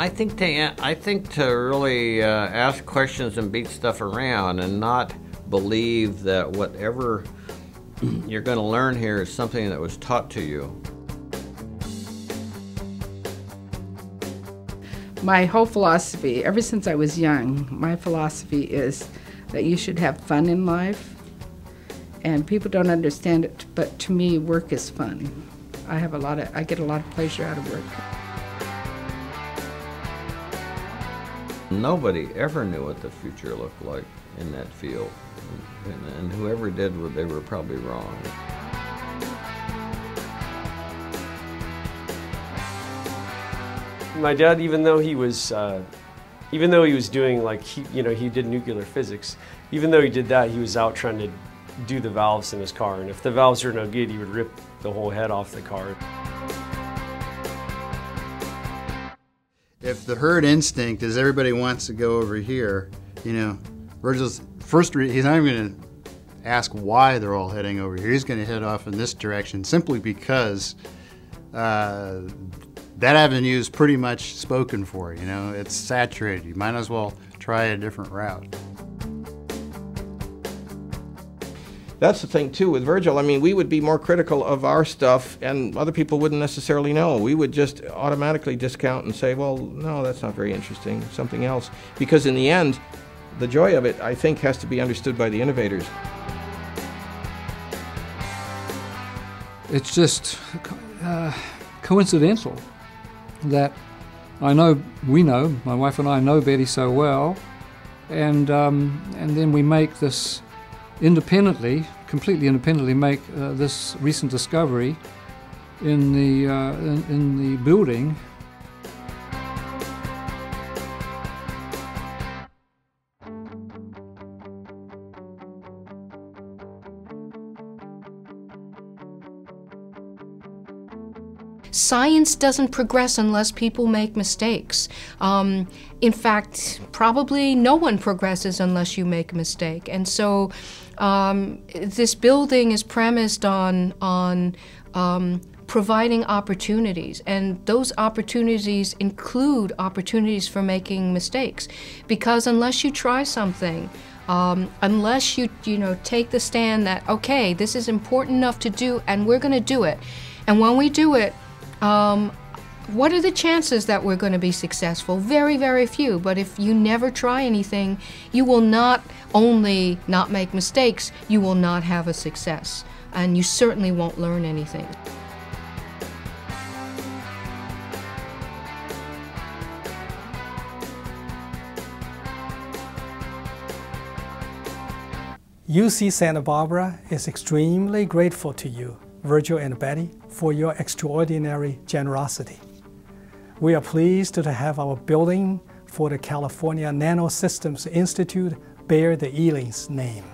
I think to really ask questions and beat stuff around and not believe that whatever you're going to learn here is something that was taught to you. My whole philosophy, ever since I was young, my philosophy is that you should have fun in life. And people don't understand it, but to me, work is fun. I get a lot of pleasure out of work. Nobody ever knew what the future looked like in that field. And whoever did, they were probably wrong. My dad, even though he was doing, like, he did nuclear physics, even though he did that, he was out trying to do the valves in his car. And if the valves were no good, he would rip the whole head off the car. If the herd instinct is everybody wants to go over here, Virgil's he's not even going to ask why they're all heading over here. He's going to head off in this direction simply because that avenue is pretty much spoken for. It's saturated. You might as well try a different route. That's the thing too with Virgil. I mean, we would be more critical of our stuff and other people wouldn't necessarily know. We would just automatically discount and say, well, no, that's not very interesting, something else. Because in the end, the joy of it, I think, has to be understood by the innovators. It's just coincidental that my wife and I know Betty so well, and then we make this completely independently make this recent discovery in the building. Science doesn't progress unless people make mistakes. In fact, probably no one progresses unless you make a mistake. And so this building is premised on providing opportunities, and those opportunities include opportunities for making mistakes. Because unless you try something, unless you take the stand that, okay, this is important enough to do and we're going to do it, and when we do it, what are the chances that we're going to be successful? Very, very few. But if you never try anything, you will not only not make mistakes, you will not have a success. And you certainly won't learn anything. UC Santa Barbara is extremely grateful to you, Virgil and Betty, for your extraordinary generosity. We are pleased to have our building for the California Nanosystems Institute bear the Elings name.